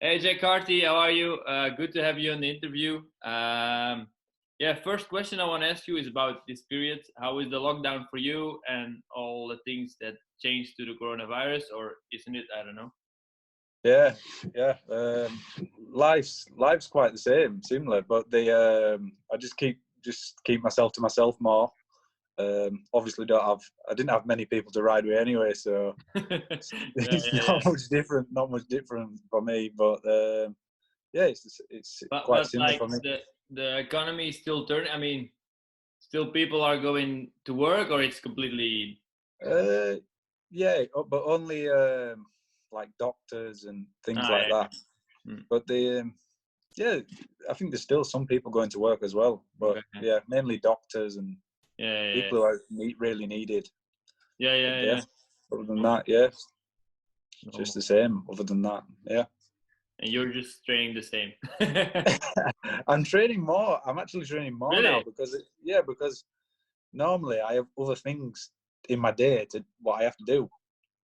Hey, Jack Carthy, how are you? Good to have you on the interview. Yeah, first question I want to ask you is about this period. How is the lockdown for you and all the things that changed to the coronavirus, or isn't it? I don't know. Yeah, yeah. Life's quite the same, similar, but I just keep myself to myself more. Obviously, I didn't have many people to ride with anyway, so Yeah, it's yeah, yeah. not much different for me. But yeah, it's quite But similar like for me. the economy is still turning. I mean, still people are going to work, or it's completely. Uh, yeah, but only like doctors and things like Yeah. that. But yeah, I think there's still some people going to work as well. But Okay. yeah, mainly doctors and Yeah, yeah, people who are really needed. yeah, But yeah, yeah, yeah. other than Normal, that, yeah, just normal. the same. Other than that, yeah. And you're just training the same. I'm training more. I'm actually training more now Really? because normally I have other things in my day to what I have to do. Yeah,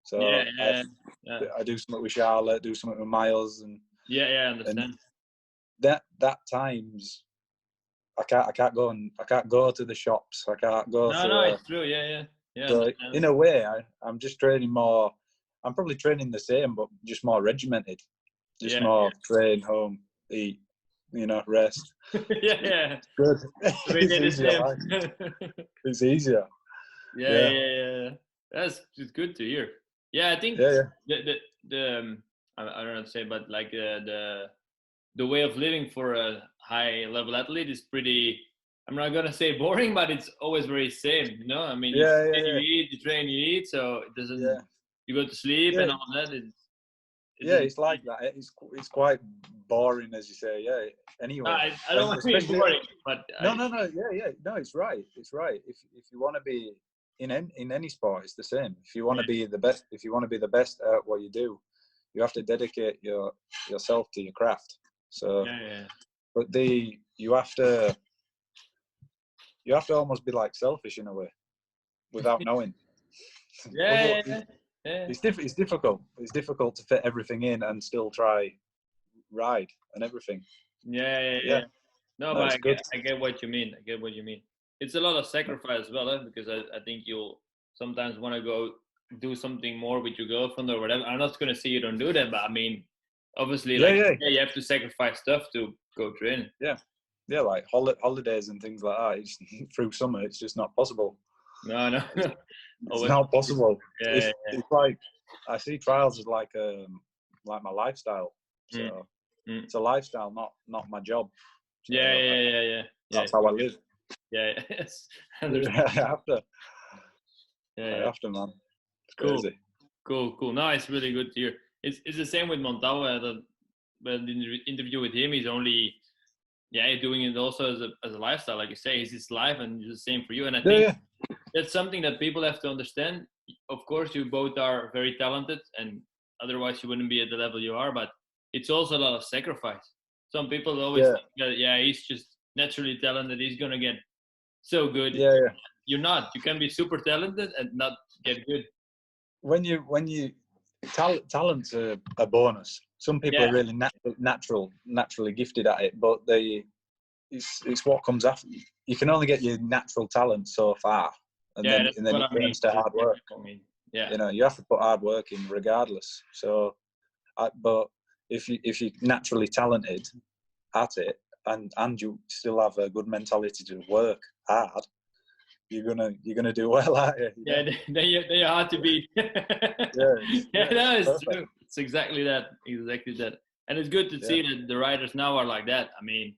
So yeah, yeah, I do something with Charlotte, do something with Miles, yeah, yeah. I and understand. that times I can't go to the shops. I can't go No, no, to. it's true. Yeah, yeah, yeah. I So understand. in a way, I'm just training more. I'm probably training the same, but just more regimented. Just Yeah, more train, home, eat, rest. yeah, yeah. Good. We It's did the easier, same. like it's easier. Yeah, Yeah, yeah, yeah. That's it's good to hear. Yeah, I think yeah, yeah, the I don't know how to say, but like the way of living for a high level athlete is pretty. I'm not gonna say boring, but it's always very same. You know, I mean, you yeah, train, you yeah, eat, you train, you eat, so it doesn't. yeah, You go to sleep yeah, and all that. It yeah. doesn't. It's like that. It's quite boring, as you say. Yeah. No, Anyway, I don't and want to be especially boring, but no. Yeah, yeah. No, it's right. It's right. If you want to be in any sport, it's the same. If you want to be the best, if you want to be the best at what you do, you have to dedicate yourself to your craft. So, yeah, yeah, but you have to almost be like selfish in a way without knowing. yeah, yeah, yeah, It's difficult. It's difficult to fit everything in and still try ride and everything. yeah, yeah, But yeah. yeah, No, no, but it's good. I get what you mean. I get what you mean. It's a lot of sacrifice as well, because I think you'll sometimes want to go do something more with your girlfriend or whatever. I'm not gonna say you don't do that, but I mean, obviously, Yeah, like yeah, yeah, you have to sacrifice stuff to go train. yeah, yeah. Like holidays and things like that. It's, through summer, it's just not possible. No, no, It's, it's always. not possible. Yeah, It's like I see trials as like my lifestyle. yeah, So mm. it's a lifestyle, not my job. Yeah, So yeah, yeah, yeah, yeah, that's how I live. yeah. Yes, I understand. I have to. Yeah, I yeah. have to, man. It's Cool, crazy. cool, cool. No, it's really good to hear. It's the same with Montalvo. But the interview with him, he's only yeah doing it also as a lifestyle, like you say. It's his life, and it's the same for you. And I Yeah, think yeah, that's something that people have to understand. Of course, you both are very talented, and otherwise you wouldn't be at the level you are. But it's also a lot of sacrifice. Some people always yeah, think that yeah, he's just naturally talented. He's gonna get so good. yeah, yeah. You're not. You can be super talented and not get good. When you talent's a bonus. Some people Yeah, are really naturally gifted at it, but it's what comes after. You can only get your natural talent so far, and yeah, then that's and then what it I mean. turns to That's hard work. what I mean. Yeah, You have to put hard work in regardless. So, but if you're naturally talented at it, and you still have a good mentality to work hard, you're gonna do well at it. yeah, they are hard to beat. Yeah, Yeah, no, it's it's perfect. true. It's exactly that, exactly that. And it's good to Yeah, see that the riders now are like that. I mean,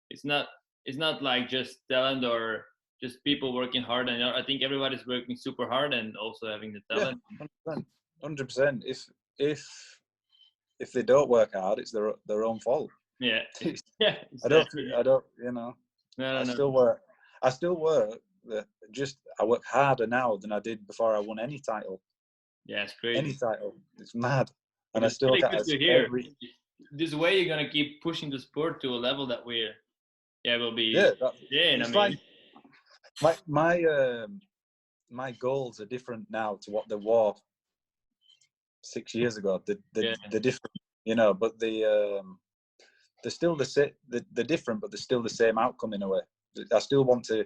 it's not it's not like just talent or just people working hard. And I think everybody's working super hard and also having the yeah, talent. 100%. If they don't work hard, it's their own fault. Yeah, yeah, I don't, exactly. I don't, No, I no, no. still work. I still work. I work harder now than I did before I won any title. Yeah, it's Any crazy. title. It's mad. But And I it's still really got good to hear. every. This way, you're gonna keep pushing the sport to a level that we're yeah will be Yeah, in. I it's mean, like my goals are different now to what they were 6 years ago. yeah, The different. you know. But they're still they're different, but they're still the same outcome in a way. I still want to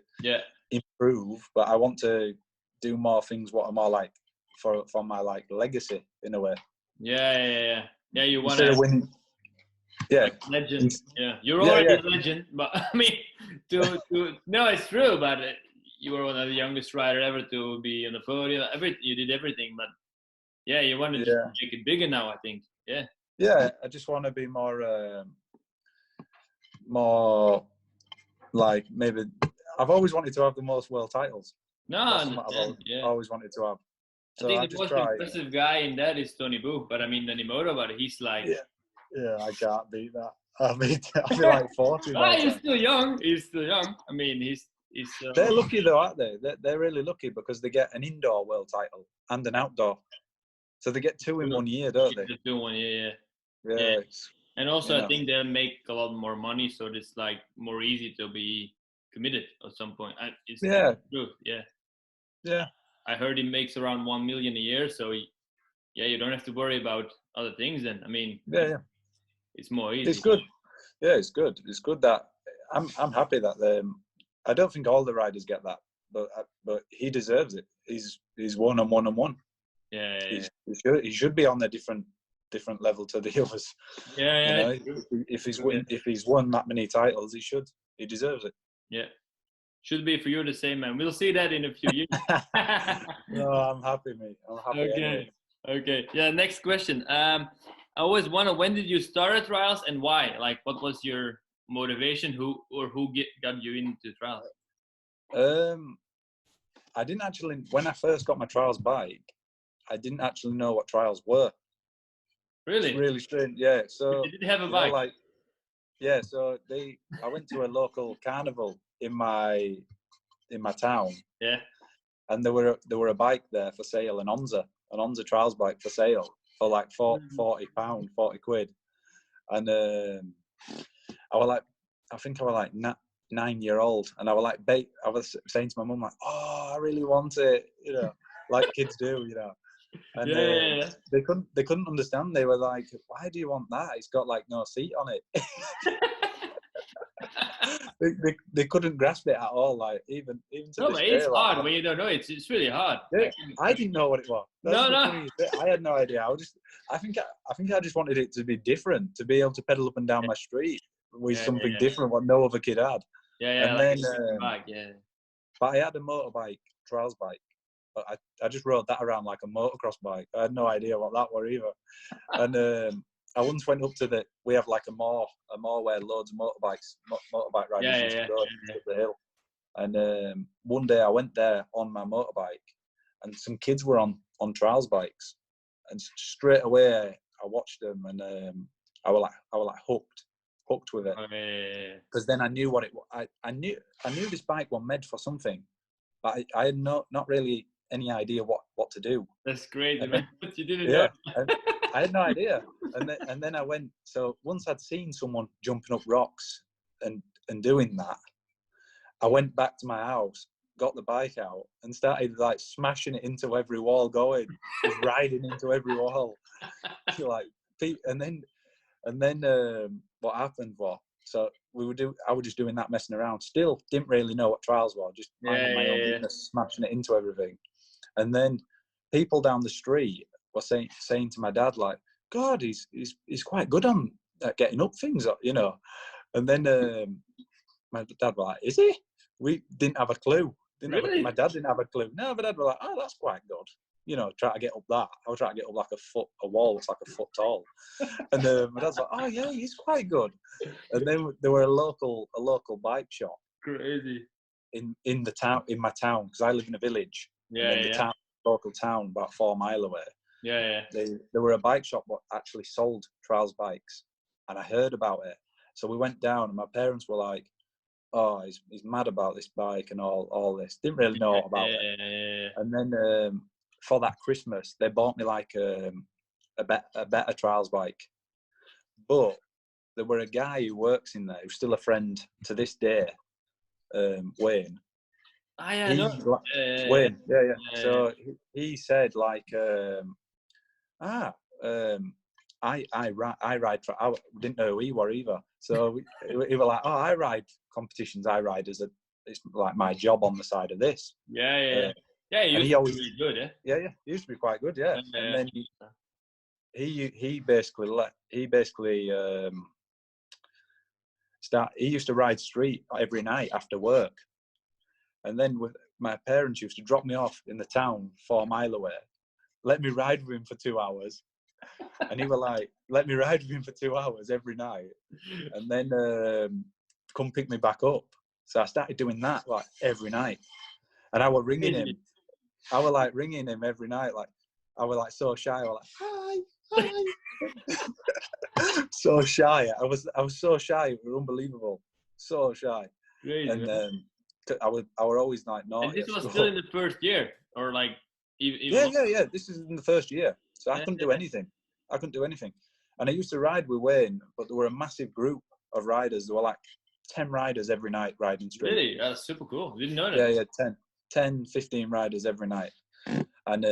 improve, but I want to do more things what are more like for my like legacy in a way. Yeah. You want Instead to of winning, yeah, like legend. Yeah, you're yeah, already yeah. a legend, but I mean, to no, it's true. But you were one of the youngest rider ever to be on the podium. You did everything, but yeah, you want to just make it bigger now. I think. Yeah. Yeah, I just want to be more like maybe. I've always wanted to have the most world titles. No, That's something I've always wanted to have. So I think I the just most try. impressive guy in that is Tony Boo, but I mean Danimoto, but he's like. Yeah, I can't beat that. I mean, I'll be like 40 by He's still young. He's still young. I mean, he's. They're lucky though, aren't they? They're really lucky because they get an indoor world title and an outdoor. So they get two in 1 year, don't they? Two in 1 year, yeah. Yeah. And also, I think they'll make a lot more money, so it's like more easy to be committed at some point. It's true, yeah. I heard he makes around 1 million a year, so you don't have to worry about other things. Then I mean, it's more easy. It's good. Yeah, it's good. It's good that I'm happy that I don't think all the riders get that, but he deserves it. He's one on one. Yeah. He should be on a different level to the others. Yeah. You know, if he's won that many titles, he deserves it. Yeah. Should be for you the same, man. We'll see that in a few years. No, I'm happy, mate. I'm happy. Okay. Okay. Yeah. Next question. I always wonder, when did you start at trials and why? Like, what was your motivation? Who got you into trials? I didn't actually. When I first got my trials bike, I didn't actually know what trials were. Really? It's really strange. Yeah. So you didn't have a bike. So I went to a local carnival in my town. Yeah. And there were a bike there for sale, an Onza trials bike for sale for like £40, 40 quid. And I think I was like 9-year-old, and I was saying to my mum like, "Oh, I really want it," you know, like kids do, you know. And they couldn't understand. They were like, "Why do you want that? It's got like no seat on it." they couldn't grasp it at all. Like even to this day, it's hard when you don't know. It's really hard. Yeah, I didn't know what it was. I had no idea. I think I just wanted it to be different, to be able to pedal up and down my street with something different what no other kid had. And then but I had a motorbike, trials bike, but I just rode that around like a motocross bike. I had no idea what that were either. And I once went up to we have like a moor where loads of motorbike riders used to go up the hill. And one day I went there on my motorbike, and some kids were on trials bikes, and straight away I watched them, and I was like hooked with it, because then I knew what it was. I knew this bike was made for something, but I had not really any idea what to do. That's great, man. You didn't know. I had no idea. And then I went. So once I'd seen someone jumping up rocks and doing that, I went back to my house, got the bike out, and started like smashing it into every wall, just riding into every wall. Like, and then what happened was, so I was just doing that, messing around. Still didn't really know what trials were, just minding my own business, smashing it into everything. And then people down the street were saying to my dad, like, "God, he's quite good on getting up things, you know." And then my dad was like, "Is he?" We didn't have a clue. My dad didn't have a clue. No, but Dad was like, "Oh, that's quite good." You know, try to get up that. I was trying to get up like a wall that's like a foot tall. And my dad's like, "Oh yeah, he's quite good." And then there were a local bike shop. Crazy. In my town, because I live in a village. The local town about 4 miles away. There were a bike shop that actually sold trials bikes, and I heard about it. So we went down, and my parents were like, "Oh, he's mad about this bike and all this." Didn't really know about it. And then for that Christmas, they bought me like a better trials bike. But there were a guy who works in there who's still a friend to this day, Wayne. Wayne, So he said like, I ride for. I didn't know who he were either. So he were like, oh, I ride competitions. I ride it's like my job on the side of this. Yeah. Yeah, he and used he to always, be really good, eh? yeah, he used to be quite good, yeah. Yeah. And then he basically he used to ride street every night after work, and then with my parents used to drop me off in the town 4 mile away, let me ride with him for 2 hours, and he were like, let me ride with him for 2 hours every night, and then come pick me back up. So I started doing that like every night, and I was ringing him. I was like ringing him every night, like I was like so shy. I was like, hi. So shy. I was so shy. It was unbelievable. So shy. Crazy, And man. I was always like And naughty this at was school. still in the first year, or like even Yeah. This is in the first year, so I couldn't do anything. And I used to ride with Wayne, but there were a massive group of riders. There were like 10 riders every night riding street. Really? That's super cool. Didn't know that. Yeah, 10, 15 riders every night. And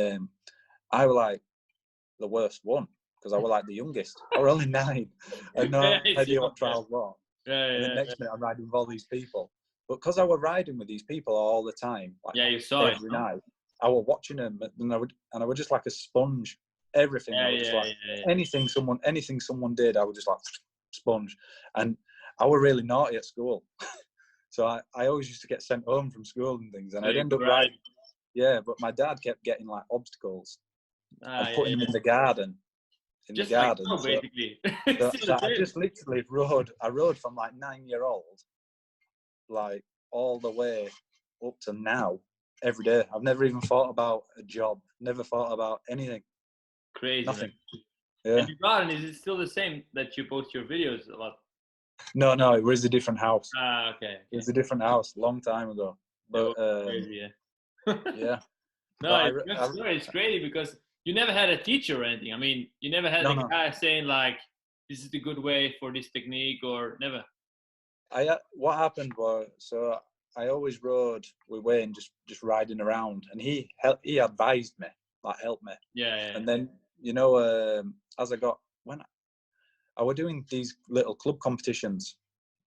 I was like the worst one because I was like the youngest. I was only 9. I had no idea what trials were. And then next minute I'm riding with all these people. But because I was riding with these people all the time, like you saw every night, I was watching them, and I was just like a sponge. Everything, I was just like anything someone did, I was just like sponge. And I was really naughty at school, so I always used to get sent home from school and things, and I'd end up riding. Yeah, but my dad kept getting like obstacles and putting them in the garden. Just like so, basically. So I just literally rode from like 9-year-old, like all the way up to now, every day. I've never even thought about a job, never thought about anything. Crazy. Nothing. Man. Yeah. And your garden, is it still the same that you post your videos a lot? No, it was a different house. Okay. It was a different house, long time ago. But crazy, yeah. No, it's crazy because you never had a teacher or anything. I mean, you never had a guy saying like, "This is the good way for this technique," or never. What happened was, so I always rode with Wayne, just riding around, and he advised me, like helped me. Yeah. And then as when I was doing these little club competitions,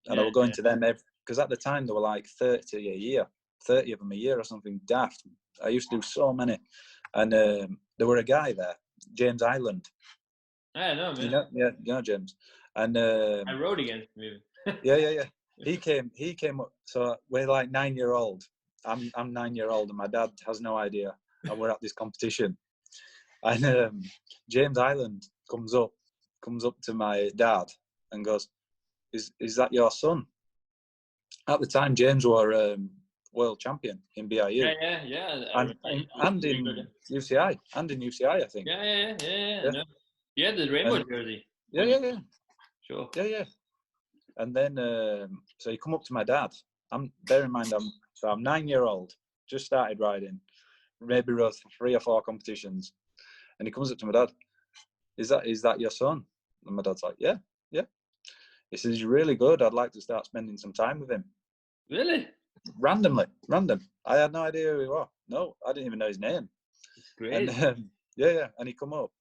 and I was going to them because at the time there were like 30 of them a year or something daft. I used to do so many, and there were a guy there, James Island. I know, man. You know James. And I rode against him. Yeah. He came up. So we're like 9-year-old. I'm 9-year-old, and my dad has no idea, and we're at this competition. And James Island comes up to my dad and goes, "Is that your son?" At the time, James were world champion in BIU. Yeah. And in UCI, I think. Yeah. No. You had the rainbow jersey. Yeah. Sure. Yeah. And then, so he come up to my dad. Bear in mind, I'm 9-year-old, just started riding, maybe rode 3 or 4 competitions, and he comes up to my dad. Is that your son? And my dad's like, yeah. He says, he's really good. I'd like to start spending some time with him. Really? Random. I had no idea who he was. No, I didn't even know his name. Great. And yeah. And he come up,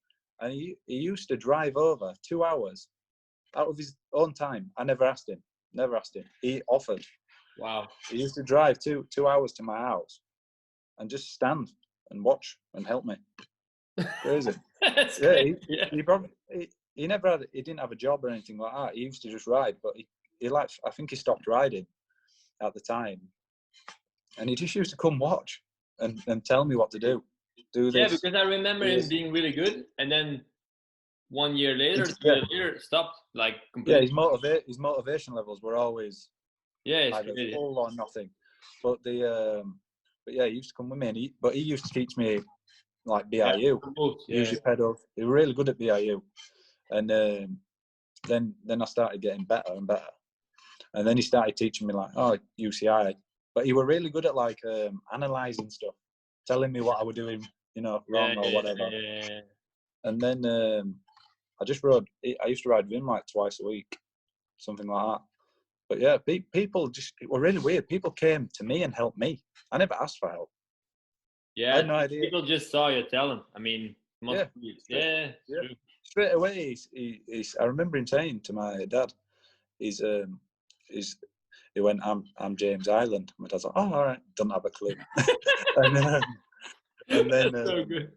and he used to drive over 2 hours out of his own time. I never asked him. He offered. Wow. He used to drive 2 hours to my house and just stand and watch and help me. Crazy. He didn't have a job or anything like that. He used to just ride, but I think he stopped riding at the time, and he just used to come watch and tell me what to do. Do this. Yeah, because I remember him being really good, and then 1 year later, 2 years later, stopped like completely. Yeah, his motivation levels were always either full or nothing. But he used to come with me, but he used to teach me like BIU. Usually pedal. He was really good at BIU, and then I started getting better and better, and then he started teaching me like UCI. But he were really good at like analysing stuff, telling me what I was doing, wrong or whatever. Yeah. And then I used to ride with him like twice a week, something like that. But yeah, people it were really weird. People came to me and helped me. I never asked for help. Yeah, I had no idea. People just saw your talent. I mean, True. straight away, I remember him saying to my dad, he's he went, I'm James Island. My dad's like, oh, all right, don't have a clue. and then, That's so good.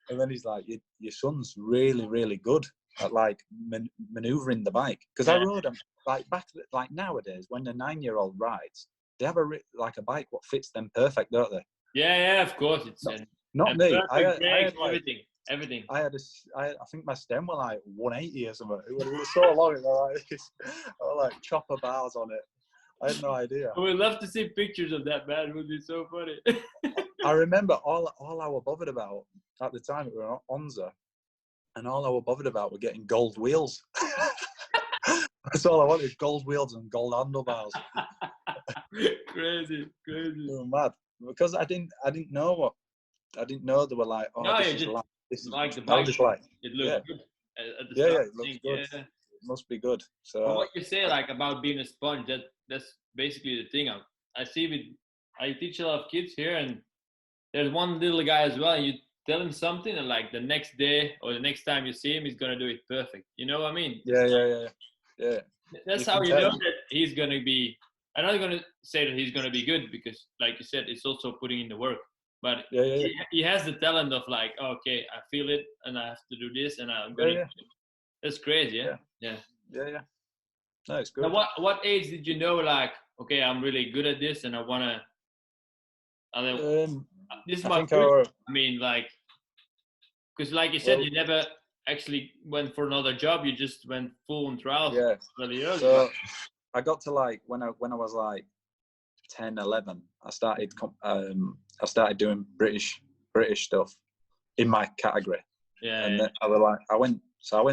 and then he's like, your son's really, really good at like maneuvering the bike. Because I rode him like like nowadays when a 9-year-old rides, they have like a bike what fits them perfect, don't they? Yeah, of course. It's not me. I had like, everything. I think my stem were like 180 or something. It was so long. It was like, I was like chopper bars on it. I had no idea. I would love to see pictures of that, man. It would be so funny. I remember all I were bothered about at the time, it were Onza, and all I were bothered about were getting gold wheels. That's all I wanted, gold wheels and gold handlebars. Crazy. Oh, mad. Because I didn't know they were like, oh, No, this is like, this is like the I was bike. just like, It looks good at the yeah, start. it looks good. Yeah. It must be good. So But what you say like about being a sponge, that's basically the thing. I see I teach a lot of kids here, and there's one little guy as well. And you tell him something, and like the next day or the next time you see him, he's gonna do it perfect. You know what I mean? Yeah. That's how you know that he's gonna be. I'm not gonna say that he's gonna be good because, like you said, it's also putting in the work. But he has the talent of like, okay, I feel it, and I have to do this, and I'm gonna. That's crazy, yeah. No, it's good. Now, what age did you know, like, okay, I'm really good at this, and I wanna. This is my first. I mean, like, because like you said, you never actually went for another job. You just went full on trials. Yeah. Really early. So I got to like when I was like 10, 11, I started doing British stuff in my category. Yeah. And then I went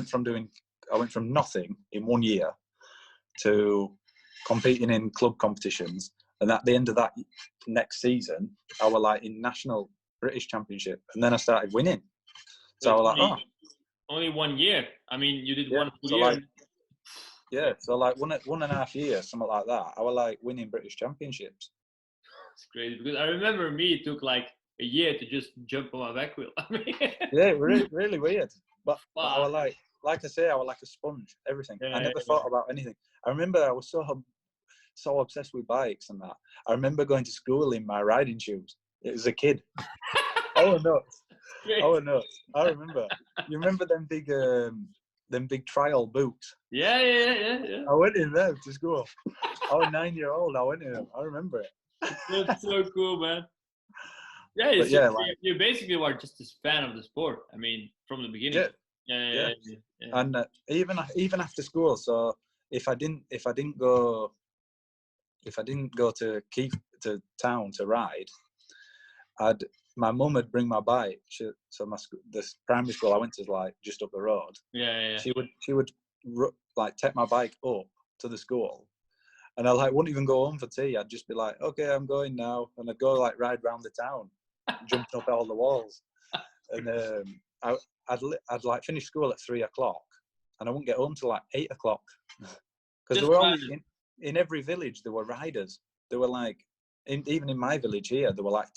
from nothing in 1 year to competing in club competitions. And at the end of that next season, I was like in national British championship. And then I started winning. So I was like, only 1 year. I mean, you did 1 full year. Like, so like 1.5 years, something like that. I was like winning British championships. It's crazy because I remember it took like a year to just jump on my back wheel. I mean, yeah, really weird. But I was like I say, I was like a sponge, everything. I never thought about anything. I remember I was so obsessed with bikes and that. I remember going to school in my riding shoes. It was a kid. I was nuts. I remember. You remember them big trial boots? Yeah. I went in them to school. I was 9-year-old. I went in them. I remember it. That's so cool, man. Yeah, you basically were just a fan of the sport. I mean, from the beginning. Yeah. And even after school, so if I didn't go to town to ride, my mum would bring my bike. The primary school I went to is like just up the road. Yeah. She would like take my bike up to the school, and I like wouldn't even go home for tea. I'd just be like, okay, I'm going now, and I'd go like ride around the town, jumping up all the walls, and I'd like finish school at 3 o'clock, and I wouldn't get home till like 8 o'clock, because there were always in every village there were riders. There were like even in my village here there were like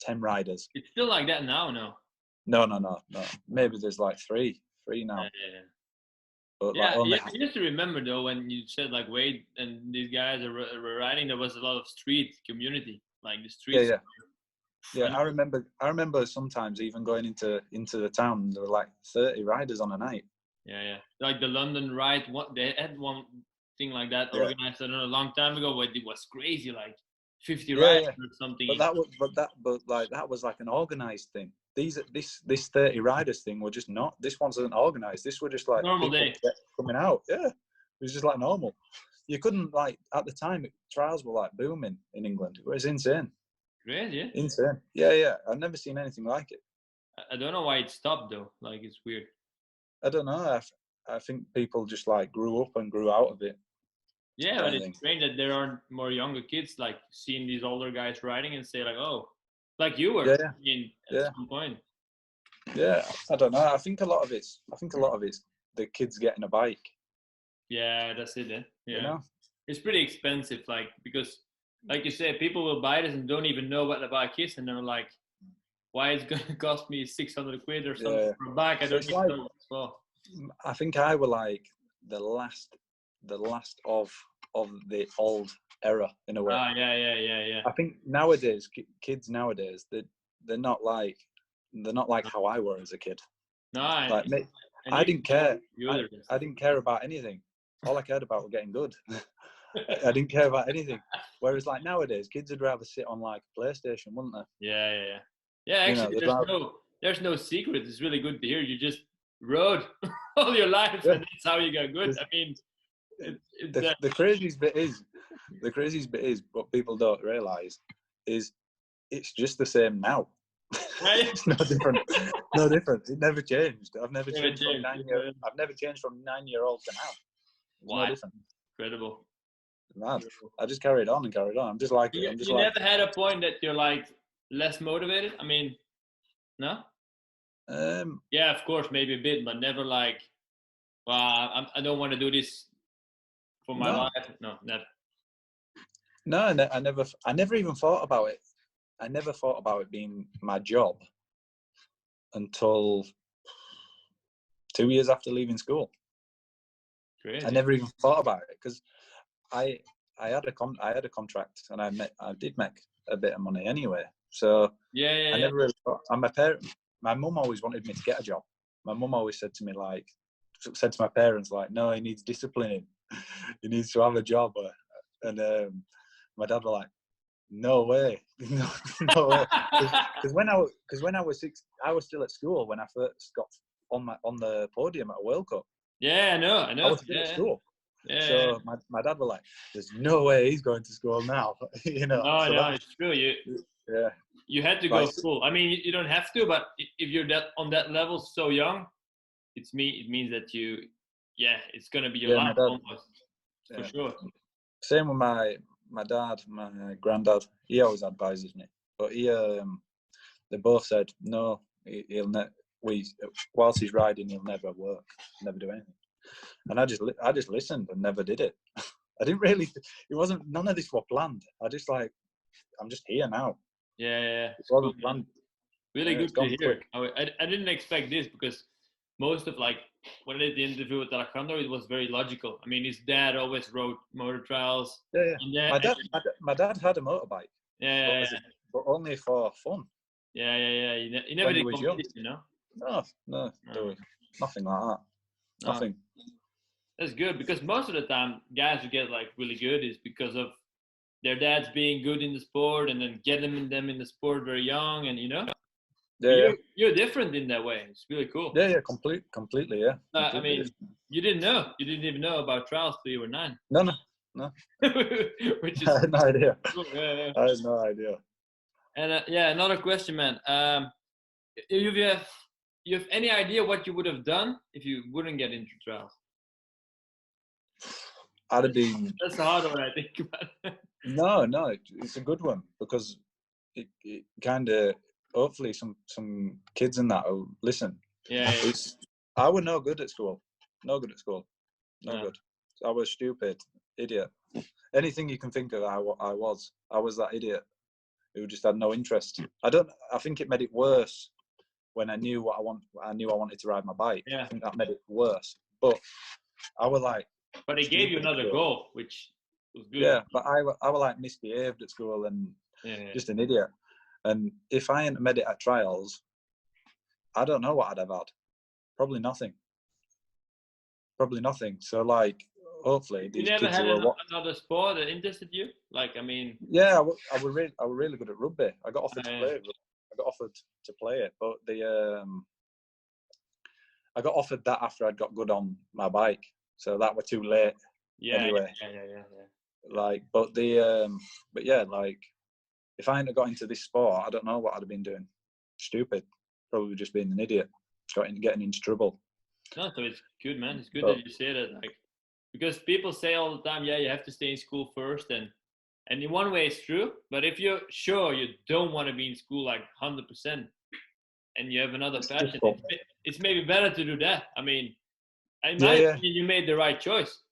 10 riders. It's still like that now, no? No. Maybe there's like three now. Yeah. But I used to remember though when you said like Wade and these guys were riding, there was a lot of street community, like the streets. Yeah, I remember sometimes even going into the town, there were like 30 riders on a night. Yeah. Like the London ride, they had one thing like that organized, I don't know, a long time ago, where it was crazy, like 50 riders or something. But that was like an organized thing. This 30 riders thing were just not. This one wasn't organized. This were just like normal day coming out. Yeah, it was just like normal. You couldn't like at the time trials were like booming in England. It was insane. Crazy. Insane. Yeah. I've never seen anything like it. I don't know why it stopped though. Like it's weird. I don't know. I think people just like grew up and grew out of it. Yeah, but it's strange that there aren't more younger kids like seeing these older guys riding and say like, oh, like you were at some point. Yeah, I don't know. I think a lot of it's the kids getting a bike. Yeah, that's it. Then. Yeah, you know? It's pretty expensive, like because like you said, people will buy this and don't even know what the bike is, and they're like, why it's gonna cost me 600 quid or something Yeah. for a bike I So don't it's even like, know as well. I think I were like the last of the old era in a way. Ah, yeah. I think nowadays, kids nowadays, they're not like how I were as a kid. No, Like me, and I didn't care. you other I didn't care about anything. All I cared about was getting good. I didn't care about anything. Whereas like nowadays, kids would rather sit on like a PlayStation, wouldn't they? Yeah. You know, Actually, they'd rather. there's no secret. It's really good to hear. You just rode all your life, Yeah. and that's how you got good. I mean, The craziest bit is what people don't realise is it's just the same now. It's no different. No different. It never changed. I've never changed from 9 year. I've never changed from 9-year-old to now. It's no different. Incredible. Mad. I just carried on and carried on. I'm just like it. I'm just You like. never had a point that you're like less motivated. I mean, no. Yeah, of course, maybe a bit, but never like, well, I don't want to do this for my No. life. No, never. No, I never even thought about it. I never thought about it being my job until 2 years after leaving school. Crazy. I never even thought about it because I had a contract and I did make a bit of money anyway. So Yeah. I never really thought. And my mum always wanted me to get a job. My mum always said to me said to my parents like, no, he needs disciplining. He needs to have a job. And my dad was like, no way, no way. Because when I was 6, I was still at school when I first got on the podium at a World Cup. Yeah, I know. I was still at school. Yeah. So my dad was like, "There's no way he's going to school now," you know. No, it's true. You had to go Like, full. I mean, you don't have to, but if you're on that level so young, it means that it's gonna be your life almost for sure. Same with my dad, my granddad. He always advises me, but they both said no. Whilst he's riding, he'll never work, never do anything. And I just listened and never did it. I didn't really. It wasn't. None of this was planned. I'm just here now. Yeah. It wasn't planned. Really good to hear. I didn't expect this because most of like when I did the interview with Alejandro, it was very logical. I mean, his dad always rode motor trials. Yeah. My dad had a motorbike. Yeah. But only for fun. Yeah. He never did compete, you know. No, nothing like that. Nothing. That's good because most of the time, guys who get like really good is because of their dads being good in the sport and then getting them in the sport very young, and you know. Yeah. You're different in that way. It's really cool. Yeah. Completely. Yeah. I mean, you didn't know. You didn't even know about trials till you were 9. No. Which is I had no idea. Cool. Yeah. I had no idea. And another question, man. You have any idea what you would have done if you wouldn't get into trials? I'd have been. That's a hard one, I think. No, it's a good one because it kind of hopefully some kids in that will listen. Yeah. I was no good at school. No good. I was stupid, idiot. Anything you can think of, I was that idiot who just had no interest. I think it made it worse when I knew what I want. I knew I wanted to ride my bike. Yeah. I think that made it worse. But I was like. But it gave you another goal, which was good. Yeah, but I was like misbehaved at school and just an idiot. And if I hadn't made it at trials, I don't know what I'd have had. Probably nothing. So like, hopefully these kids had who are another sport that interested you? Like, I mean. Yeah, I was really good at rugby. I got offered to play it. I got offered to play it, but I got offered that after I'd got good on my bike, so that were too late. Anyway. Yeah. Like, but yeah, like, if I hadn't got into this sport, I don't know what I'd have been doing. Stupid. Probably just being an idiot. Getting into trouble. No, so it's good, man. It's good that you say that. Like, because people say all the time, you have to stay in school first. And in one way it's true. But if you're sure you don't want to be in school like 100% and you have another passion, it's maybe better to do that. I mean, in my opinion, you made the right choice.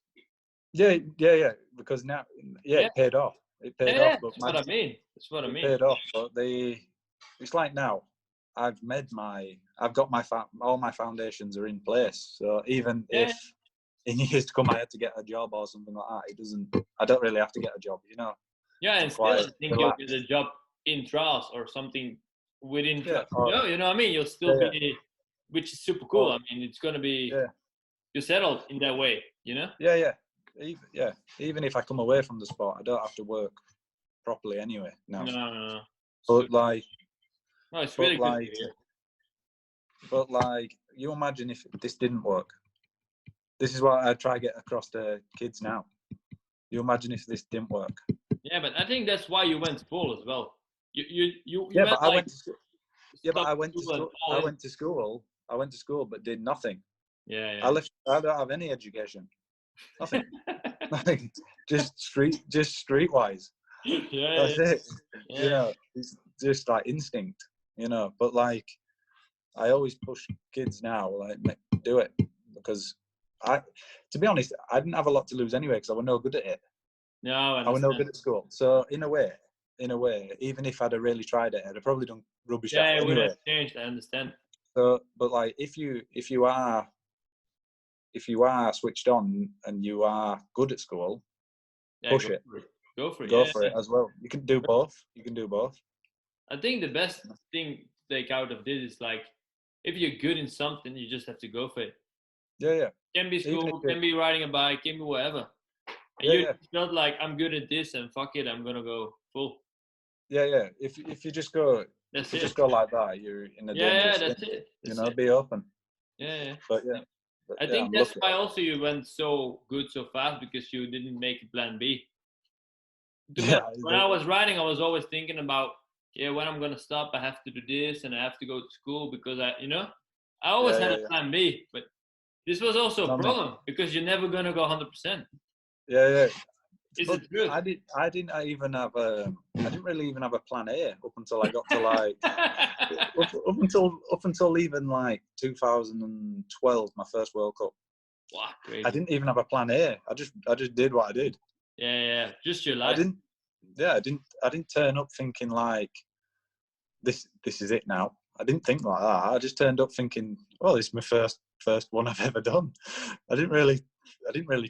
Yeah. Because now, it paid off. It paid off. But that's what I mean. It paid off. But it's like now. I've got all my foundations are in place. So even Yeah. if in years to come I had to get a job or something like that, I don't really have to get a job, Yeah, to and still, I quite think you'll relax. get a job in trials or something within Yeah, trials. You know what I mean? You'll still yeah, be, which is super cool. or, I mean, it's gonna be yeah, you're settled in that way. You know? yeah. Even if I come away from the sport, I don't have to work properly anyway now. No. But like, No, it's but really good to like, hear. but like, you imagine if this didn't work. This is what I try to get across to kids now. You imagine if this didn't work. Yeah, but I think that's why you went full as well. You Yeah, went but I like went to yeah, but stop I went to school and school. all in. I went to school, but did nothing. Yeah. I don't have any education. Nothing. Nothing. Just streetwise. Yeah. That's it. Yeah. It's just like instinct. But like, I always push kids now, like, do it, because to be honest, I didn't have a lot to lose anyway because I was no good at it. No, I I was no understand. good at school. So in a way, even if I'd have really tried it, I'd have probably done rubbish at Yeah, it it would anyway. have changed. I understand. So, but like, if you are switched on and you are good at school, Yeah, push go it, for it. Go for it. go Yeah. for it as well. You can do both. I think the best thing to take out of this is like, if you're good in something, you just have to go for it. Yeah. Can be Even if school, can be riding a bike, can be whatever. And you yeah, felt like I'm good at this and fuck it, I'm gonna go full. yeah. If you just go, That's if you it. just go like that, you're in a Yeah, dangerous that's thing. it. That's it. Be open. Yeah. But yeah, I think I'm that's lucky. why also you went so good so fast because you didn't make a plan B. To be honest, Yeah, when I was riding, I was always thinking about, yeah, when I'm gonna stop, I have to do this and I have to go to school because I always had a yeah. plan B. But this was also a No, no. problem because you're never gonna go 100%. Yeah. Is But it true? I didn't even have I didn't really even have a plan A up until I got to like up until even like 2012, my first World Cup. Wow, I crazy. didn't even have a plan A. I just did what I did. Yeah. Just your I life. didn't. Yeah, I didn't turn up thinking like this is it now. I didn't think like that. I just turned up thinking, well, this is my first one I've ever done. I didn't really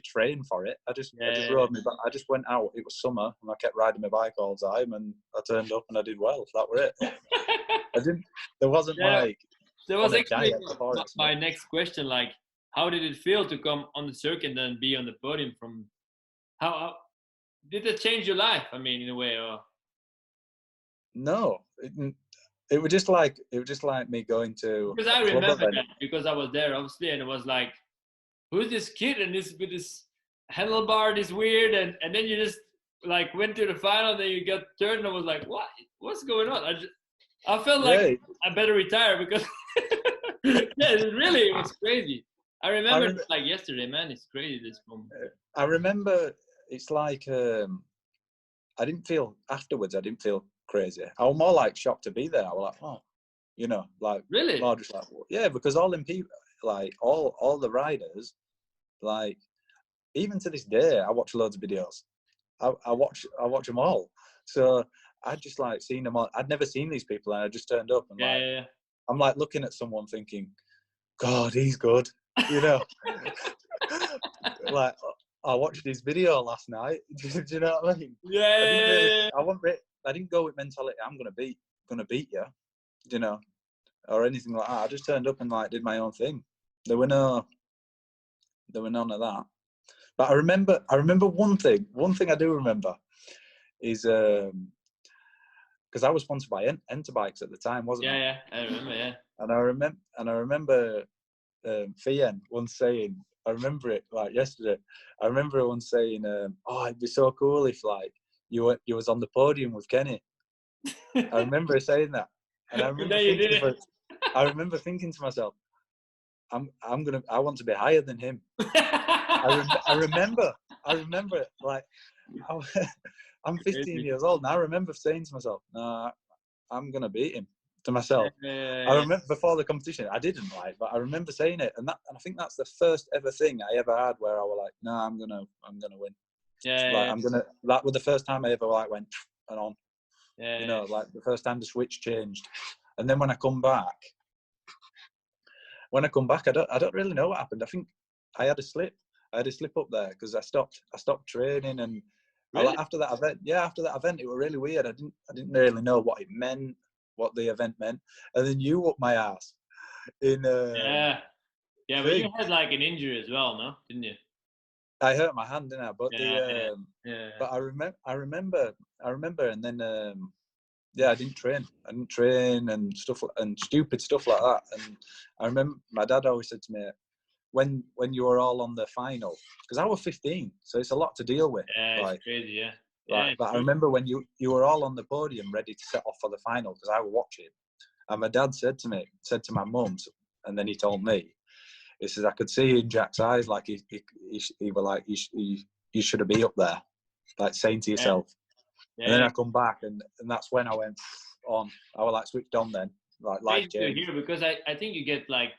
train for it. I just rode me back. I just went out. It was summer, and I kept riding my bike all the time. And I turned up and I did well. That were it. I didn't. There wasn't like That on was a actually diet before it. my next question. Like, how did it feel to come on the circuit and then be on the podium? From how did it change your life? I mean, in a way, or No, it was just like me going to because I a club remember event. that because I was there obviously, and it was like, who's this kid and this with this handlebar, this weird, and then you just like went to the final, then you got third, and I was like, what's going on? I felt like Yeah, I better retire because yeah, it was crazy. I remember it like yesterday, man. It's crazy this moment. I remember it's like I didn't feel afterwards. I didn't feel crazy. I was more like shocked to be there. I was like, oh, like Really? more just like yeah, because all them people, like all the riders, like even to this day, I watch loads of videos. I watch them all. So I just like seen them all. I'd never seen these people, and I just turned up and like Yeah. I'm like looking at someone thinking, God, he's good, like. I watched his video last night. Do you know what I mean? Yeah. I didn't go with mentality. I'm gonna beat you, or anything like that. I just turned up and like did my own thing. There were none of that. But I remember one thing. One thing I do remember is because I was sponsored by Enter Bikes at the time, wasn't I? Yeah. I remember. Yeah. And I remember Fien once saying, I remember it like yesterday. I remember once saying, "Oh, it'd be so cool if like you was on the podium with Kenny." I remember saying that, and I remember thinking to myself, I want to be higher than him. I remember it like I'm 15 years old, and I remember saying to myself, "No, I'm gonna beat him." To myself, I remember before the competition, I didn't but I remember saying it, and I think that's the first ever thing I ever had where I was like, "No, I'm gonna win." Yeah. That was the first time I ever like went and on. Yeah. Like the first time the switch changed. And then when I come back, I don't really know what happened. I think I had a slip. I had a slip up there because I stopped training, and Really? after that event, it was really weird. I didn't really know what it meant, what the event meant, and then you up my ass in Yeah. Yeah, but you thing. had like an injury as well, no? Didn't you? I hurt my hand, didn't I? But Yeah, yeah, yeah. but I remember, and then yeah, I didn't train and stuff and stupid stuff like that. And I remember my dad always said to me, when you were all on the final, because I was 15, so it's a lot to deal with. Yeah, it's Like, crazy, yeah. Yeah, like, it's but I true. remember when you were all on the podium ready to set off for the final, because I was watching, and my dad said to my mum, and then he told me, he says, I could see in Jack's eyes, like he was like, you should have been up there, like saying to Yeah, yourself. And then yeah. I come back, and that's when I went on. I was like switched on then, like life Crazy to changed. hear because I think you get like,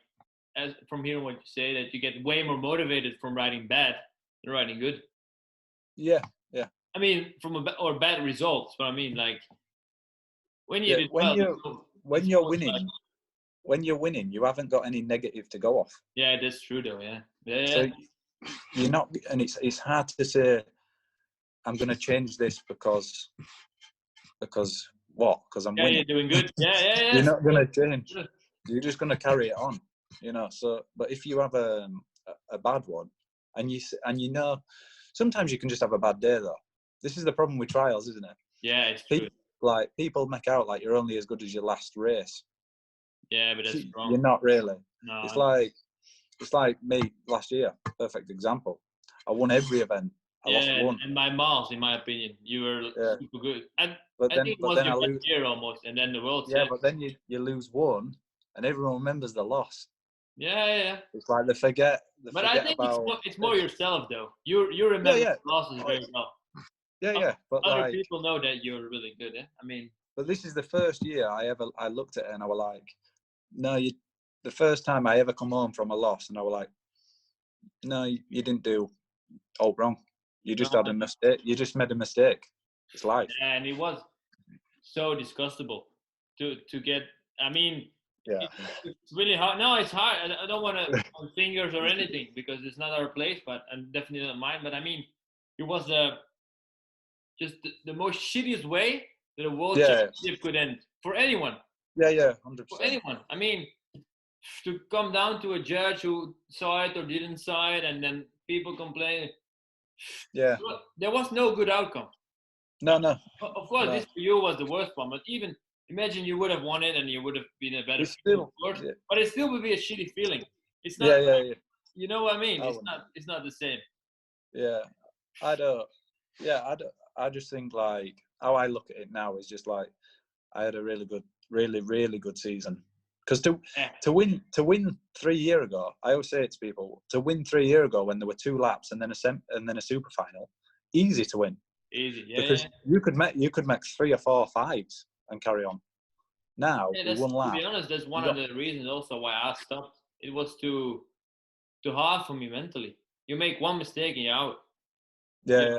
as from hearing what you say, that you get way more motivated from riding bad than riding good. Yeah, yeah, I mean, from or bad results, but I mean, like, when you yeah. did well, When it's you're almost like, winning, you haven't got any negative to go off. yeah, that's true though, yeah. Yeah, So yeah. you're not, and it's hard to say I'm going to change this because what? Because I'm Yeah, you're winning. doing good. Yeah, yeah, You're yes. not going to change. Good. You're just going to carry it on, So, but if you have a bad one, and you know, sometimes you can just have a bad day though. This is the problem with trials, isn't it? Yeah, it's true. People make out like you're only as good as your last race. Yeah, but that's wrong. You're not really. No, It's like me last year. Perfect example. I won every event. I lost yeah, one. and by miles, in my opinion, you were Yeah. super good. And But I then think it was I your best lose. year almost, and then the world Yeah, said, but then you lose one, and everyone remembers the loss. yeah, yeah, yeah. It's like they forget But I think about. it's more yourself though. You Yeah, remember yeah, losses very well. yeah, yeah. But Other like, people know that you're really good. Yeah? I mean, but this is the first year I looked at it and I was like, no, the first time I ever come home from a loss, and I was like, no, you didn't do all wrong. You no, just had a mistake. You just made a mistake. It's life. yeah, and it was so disgustable to get. I mean, Yeah. it's really hard. No, it's hard. I don't want to point fingers or anything because it's not our place, but and definitely not mine. But I mean, it was just the most shittiest way that a world Yeah. championship could end for anyone. Yeah. Yeah. For 100%. anyone. I mean, to come down to a judge who saw it or didn't saw it, and then people complain. Yeah. There was no good outcome. No. No. Of course, No. this for you was the worst one, but even imagine you would have won it and you would have been a better It's feeling, of still. course. Yeah. But it still would be a shitty feeling. It's not, Yeah. Yeah. Yeah. you know what I mean? I wouldn't. It's not the same. Yeah. I don't. Yeah. I don't. I just think like how I look at it now is just like I had a really good, really good season. Because Yeah, to win 3 years ago, I always say it to people, to win 3 years ago when there were 2 laps and then a super final, easy to win easy. Yeah, because yeah. you could make 3 or 4 fives and carry on. Now Yeah, with that's, one to lap, be honest, that's you one of got the reasons also why I stopped. It was too hard for me mentally. You make one mistake and you're out. You yeah,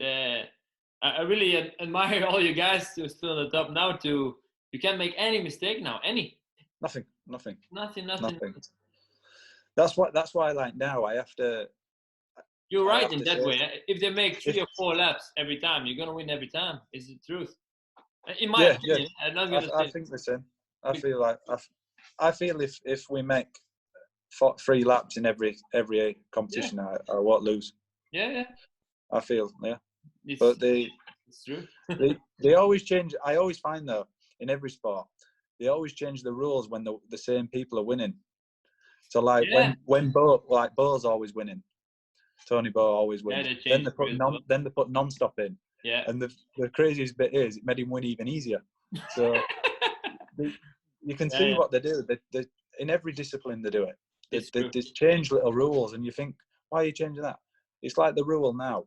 know, I really admire all you guys who are still on the top now. You can't make any mistake now. Any nothing. nothing. That's why like now You're I right have in to that say way. If they make if 3 or 4 laps every time, you're gonna win every time. Is the truth. In my yeah, opinion, I'm not gonna I say. think the same. I feel like I feel if we make 3 laps in every Yeah, competition, I won't lose. yeah, yeah. I feel, yeah. It's But it's true. they always change. I always find though in every sport, they always change the rules when the same people are winning. So like Yeah, when Bo's always winning, Tony Bo always yeah. wins. They Then changed they put as well. non-stop in, Yeah, and the craziest bit is it made him win even easier. So you can yeah, see yeah. what they do. They in every discipline they do it. It's They true. just change little rules, and you think, why are you changing that? It's like the rule now.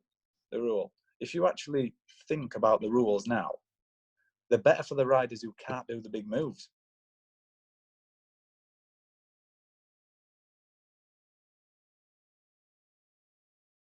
The rule. If you actually think about the rules now, they're better for the riders who can't do the big moves.